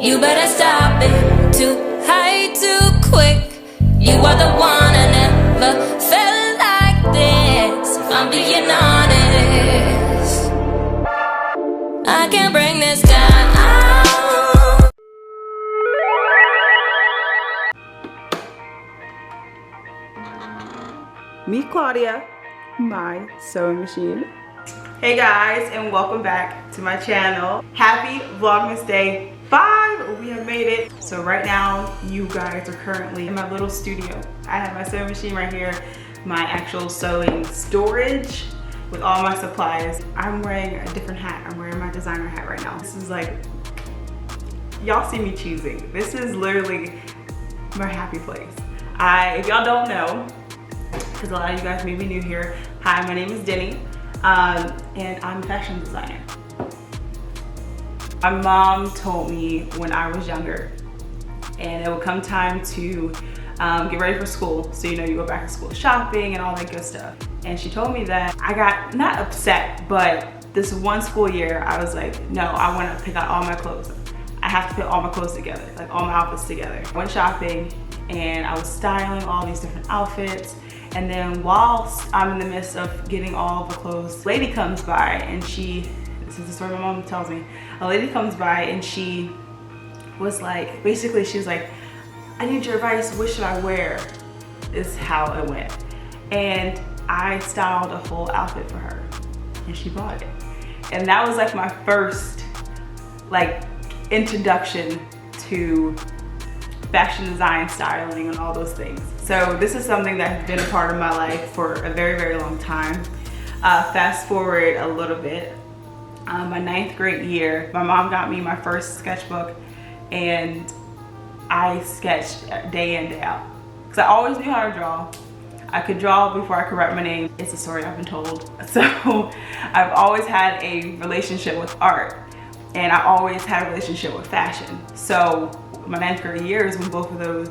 You better stop it. Too high, too quick. You are the one. I never felt like this. If I'm being honest, I can't bring this down. Meet Claudia, my sewing machine. Hey guys, and welcome back to my channel. Happy Vlogmas Day 5. We have made it. So right now, you guys are currently in my little studio. I have my sewing machine right here, my actual sewing storage with all my supplies. I'm wearing a different hat. I'm wearing my designer hat right now. This is like, y'all see me cheesing. This is literally my happy place. If y'all don't know, because a lot of you guys may be new here. Hi, my name is Denny, and I'm a fashion designer. My mom told me when I was younger, and it would come time to get ready for school. So you know, you go back to school shopping and all that good stuff. And she told me that I got, not upset, but this one school year, I was like, no, I want to pick out all my clothes. I have to put all my clothes together, like all my outfits together. I went shopping and I was styling all these different outfits. And then whilst I'm in the midst of getting all the clothes, a lady comes by and this is the story my mom tells me. A lady comes by and she was like, basically she was like, I need your advice, what should I wear? Is how it went. And I styled a whole outfit for her and she bought it. And that was like my first like introduction to fashion design, styling, and all those things. So this is something that has been a part of my life for a very, very long time. Fast forward a little bit, my 9th grade year, my mom got me my first sketchbook and I sketched day in, day out. Because I always knew how to draw. I could draw before I could write my name. It's a story I've been told. So I've always had a relationship with art and I always had a relationship with fashion. So my 9th grade year is when both of those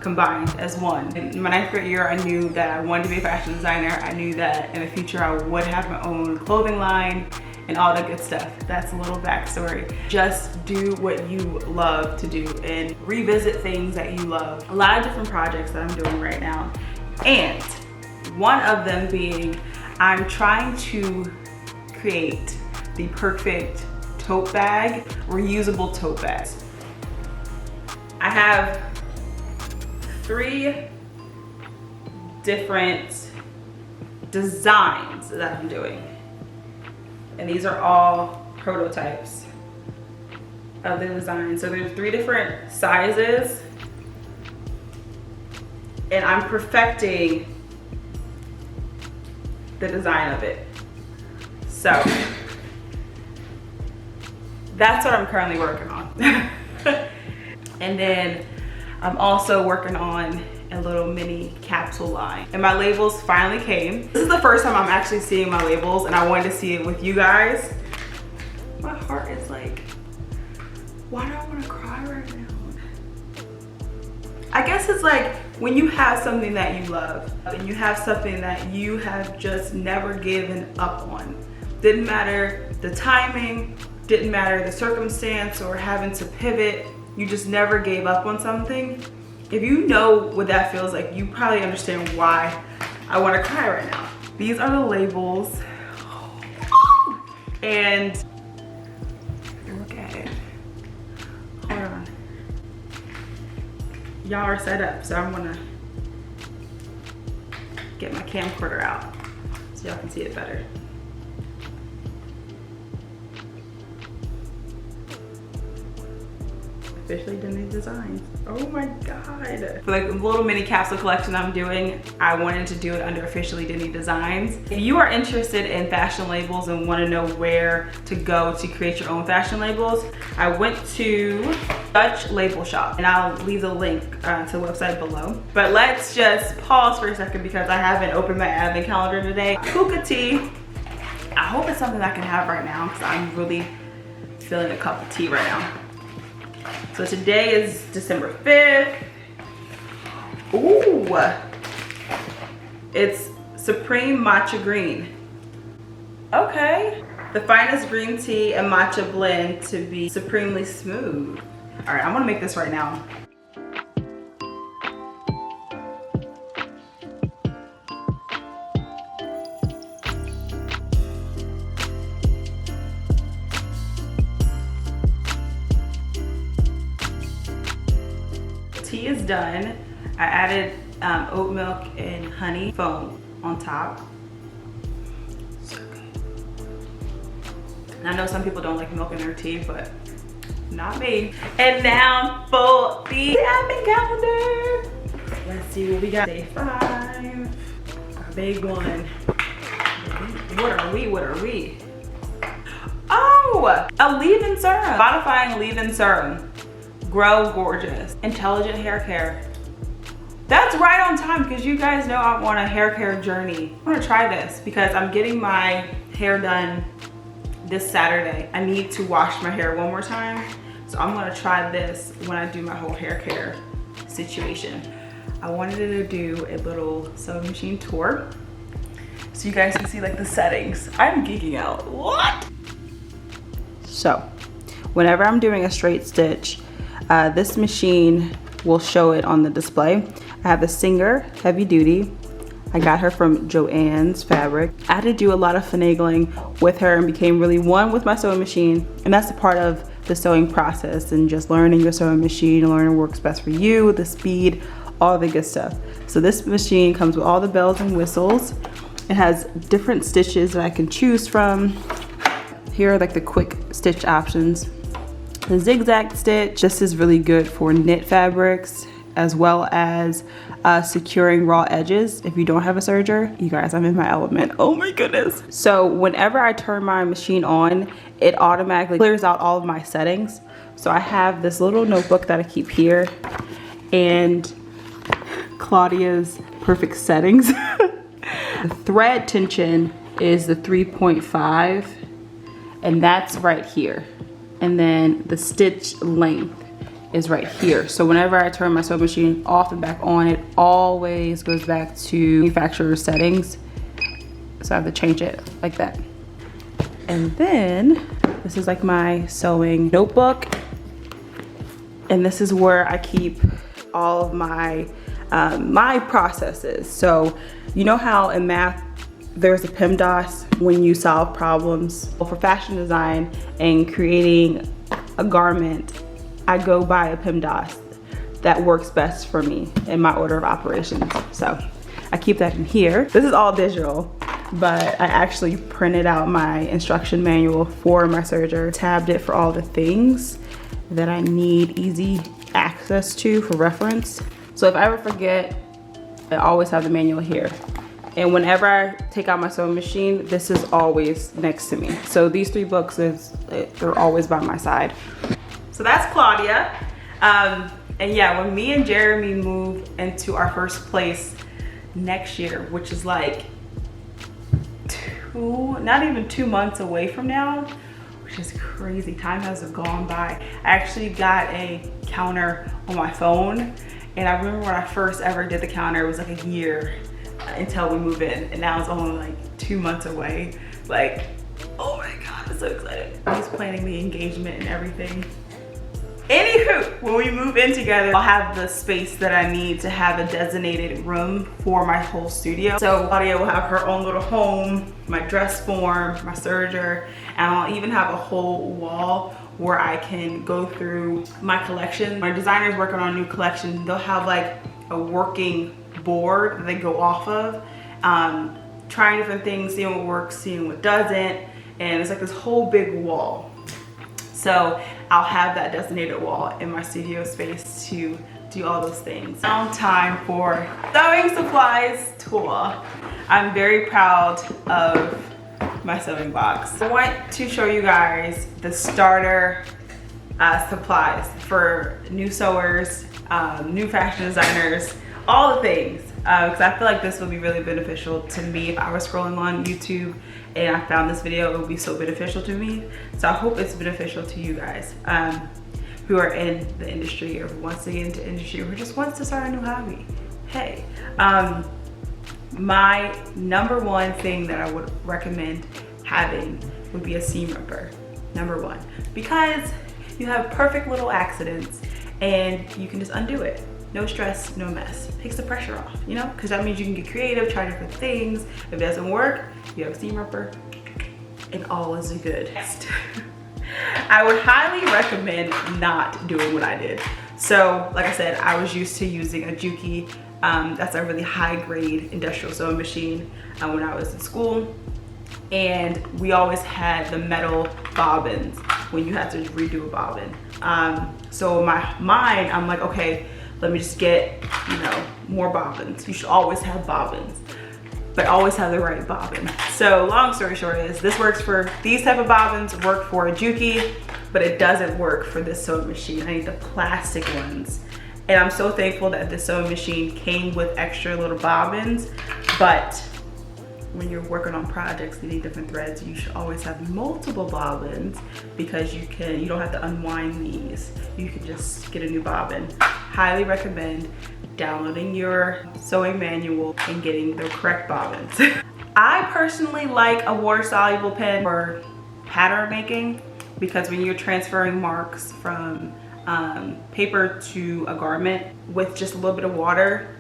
combined as one. In my 9th grade year, I knew that I wanted to be a fashion designer. I knew that in the future I would have my own clothing line and all that good stuff. That's a little backstory. Just do what you love to do and revisit things that you love. A lot of different projects that I'm doing right now. And one of them being, I'm trying to create the perfect tote bag, reusable tote bags. I have 3 different designs that I'm doing. And these are all prototypes of the design. So there's 3 different sizes. And I'm perfecting the design of it. So that's what I'm currently working on. And then I'm also working on a little mini capsule line. And my labels finally came. This is the first time I'm actually seeing my labels and I wanted to see it with you guys. My heart is like, why do I want to cry right now? I guess it's like when you have something that you love and you have something that you have just never given up on. Didn't matter the timing, didn't matter the circumstance or having to pivot. You just never gave up on something. If you know what that feels like, you probably understand why I want to cry right now. These are the labels. And look at it. Hold on. Y'all are set up, so I'm gonna get my camcorder out so y'all can see it better. Officially done these designs. Oh my God. For like the little mini capsule collection I'm doing, I wanted to do it under Officially Denny Designs. If you are interested in fashion labels and want to know where to go to create your own fashion labels, I went to Dutch Label Shop and I'll leave the link to the website below. But let's just pause for a second because I haven't opened my advent calendar today. Hookah tea. I hope it's something I can have right now because I'm really feeling a cup of tea right now. So today is December 5th. Ooh, it's Supreme Matcha Green. Okay. The finest green tea and matcha blend to be supremely smooth. All right, I'm gonna make this right now. Tea is done. I added oat milk and honey foam on top. So good. And I know some people don't like milk in their tea, but not me. And now for the advent calendar. Let's see what we got. Day 5, our big one. What are we? Oh, a leave-in serum. Modifying leave-in serum. Grow Gorgeous. Intelligent hair care. That's right on time because you guys know I want a hair care journey. I'm gonna try this because I'm getting my hair done this Saturday. I need to wash my hair one more time. So I'm gonna try this when I do my whole hair care situation. I wanted to do a little sewing machine tour so you guys can see like the settings. I'm geeking out. What? So whenever I'm doing a straight stitch, this machine will show it on the display. I have the Singer Heavy Duty. I got her from Joann's Fabric. I had to do a lot of finagling with her and became really one with my sewing machine. And that's a part of the sewing process and just learning your sewing machine, learning what works best for you, the speed, all the good stuff. So this machine comes with all the bells and whistles. It has different stitches that I can choose from. Here are like the quick stitch options. The zigzag stitch, this is really good for knit fabrics as well as securing raw edges if you don't have a serger. You guys, I'm in my element. Oh my goodness. So whenever I turn my machine on, it automatically clears out all of my settings. So I have this little notebook that I keep here and Claudia's perfect settings. The thread tension is the 3.5 and that's right here. And then the stitch length is right here. So whenever I turn my sewing machine off and back on, it always goes back to manufacturer settings. So I have to change it like that. And then this is like my sewing notebook. And this is where I keep all of my my processes. So you know how in math there's a PEMDAS when you solve problems. For fashion design and creating a garment, I go by a PEMDAS that works best for me in my order of operations. So I keep that in here. This is all digital, but I actually printed out my instruction manual for my serger, tabbed it for all the things that I need easy access to for reference. So if I ever forget, I always have the manual here. And whenever I take out my sewing machine, this is always next to me. So these 3 books, they're always by my side. So that's Claudia. And yeah, when me and Jeremy move into our first place next year, which is like not even 2 months away from now, which is crazy. Time has gone by. I actually got a counter on my phone. And I remember when I first ever did the counter, it was like a year until we move in, and now it's only like 2 months away. Like, oh my God, I'm so excited. He's planning the engagement and everything. Anywho, when we move in together, I'll have the space that I need to have a designated room for my whole studio. So Claudia will have her own little home, my dress form, my serger, and I'll even have a whole wall where I can go through my collection. My designer's working on a new collection. They'll have like a working board that they go off of, trying different things, seeing what works, seeing what doesn't, and it's like this whole big wall. So I'll have that designated wall in my studio space to do all those things. Now time for sewing supplies tour. I'm very proud of my sewing box. I want to show you guys the starter supplies for new sewers, new fashion designers, all the things, because I feel like this would be really beneficial to me. If I was scrolling on YouTube and I found this video, it would be so beneficial to me. So I hope it's beneficial to you guys who are in the industry or who wants to get into industry or just wants to start a new hobby. Hey, my #1 thing that I would recommend having would be a seam ripper. #1, because you have perfect little accidents and you can just undo it. No stress, no mess. Takes the pressure off, you know? Because that means you can get creative, try different things. If it doesn't work, you have a seam ripper and all is good. I would highly recommend not doing what I did. So, like I said, I was used to using a Juki. That's a really high grade industrial sewing machine when I was in school. And we always had the metal bobbins when you had to redo a bobbin. So in my mind, I'm like, okay, let me just get, you know, more bobbins. You should always have bobbins, but always have the right bobbin. So long story short is, this works for these type of bobbins, work for a Juki, but it doesn't work for this sewing machine. I need the plastic ones. And I'm so thankful that this sewing machine came with extra little bobbins, but when you're working on projects, you need different threads. You should always have multiple bobbins because you don't have to unwind these. You can just get a new bobbin. Highly recommend downloading your sewing manual and getting the correct bobbins. I personally like a water-soluble pen for pattern making because when you're transferring marks from paper to a garment with just a little bit of water,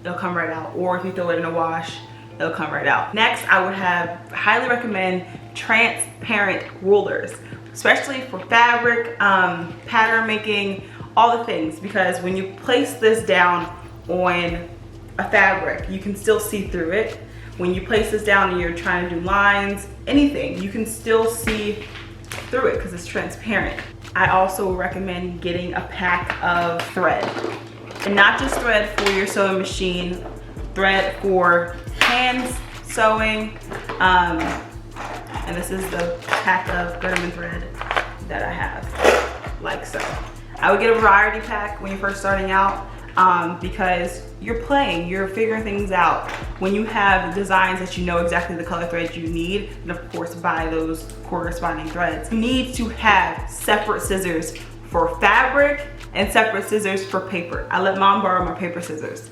it'll come right out. Or if you throw it in a wash, it'll come right out. Next, I would highly recommend transparent rulers, especially for fabric, pattern making, all the things, because when you place this down on a fabric, you can still see through it. When you place this down and you're trying to do lines, anything, you can still see through it because it's transparent. I also recommend getting a pack of thread, and not just thread for your sewing machine, thread for hand sewing, and this is the pack of German thread that I have, like so. I would get a variety pack when you're first starting out because you're playing, you're figuring things out. When you have designs that you know exactly the color threads you need, and of course buy those corresponding threads. You need to have separate scissors for fabric and separate scissors for paper. I let mom borrow my paper scissors.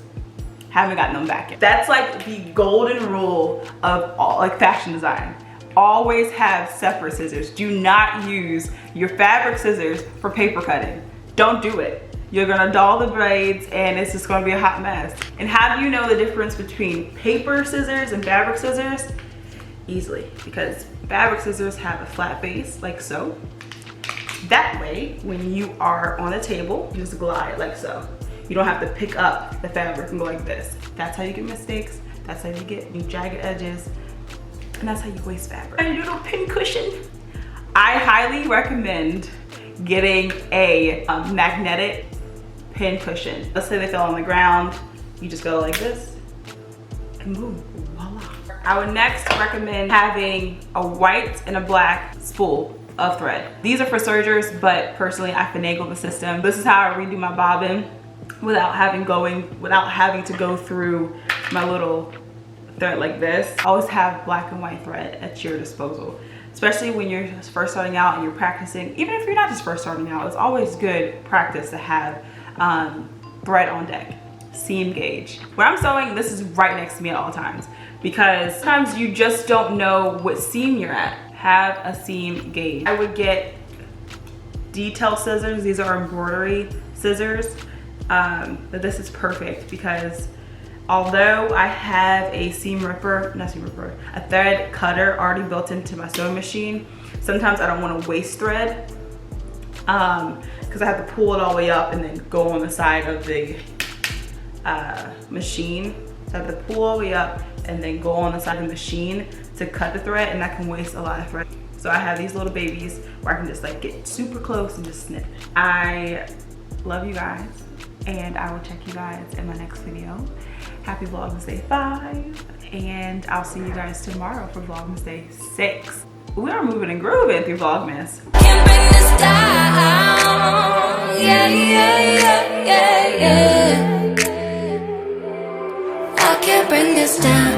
Haven't gotten them back yet. That's like the golden rule of all, like fashion design. Always have separate scissors. Do not use your fabric scissors for paper cutting. Don't do it. You're gonna dull the braids and it's just gonna be a hot mess. And how do you know the difference between paper scissors and fabric scissors? Easily, because fabric scissors have a flat base, like so. That way, when you are on a table, you just glide like so. You don't have to pick up the fabric and go like this. That's how you get mistakes. That's how you get jagged edges. And that's how you waste fabric. A little pin cushion. I highly recommend getting a magnetic pin cushion. Let's say they fell on the ground. You just go like this and boom, voila. I would next recommend having a white and a black spool of thread. These are for sergers, but personally I finagle the system. This is how I redo my bobbin without having to go through my little thread like this. Always have black and white thread at your disposal, especially when you're just first starting out and you're practicing. Even if you're not just first starting out, it's always good practice to have thread on deck. Seam gauge. When I'm sewing, this is right next to me at all times because sometimes you just don't know what seam you're at. Have a seam gauge. I would get detail scissors. These are embroidery scissors. But this is perfect because although I have a a thread cutter already built into my sewing machine, sometimes I don't want to waste thread because I have to pull it all the way up and then go on the side of the machine. So I have to pull all the way up and then go on the side of the machine to cut the thread, and that can waste a lot of thread. So I have these little babies where I can just like get super close and just snip. I love you guys, and I will check you guys in my next video. Happy Vlogmas Day 5, and I'll see you guys tomorrow for Vlogmas Day 6. We are moving and grooving through Vlogmas. Can't bring this down. Yeah, yeah, yeah, yeah, yeah. I can't bring this down.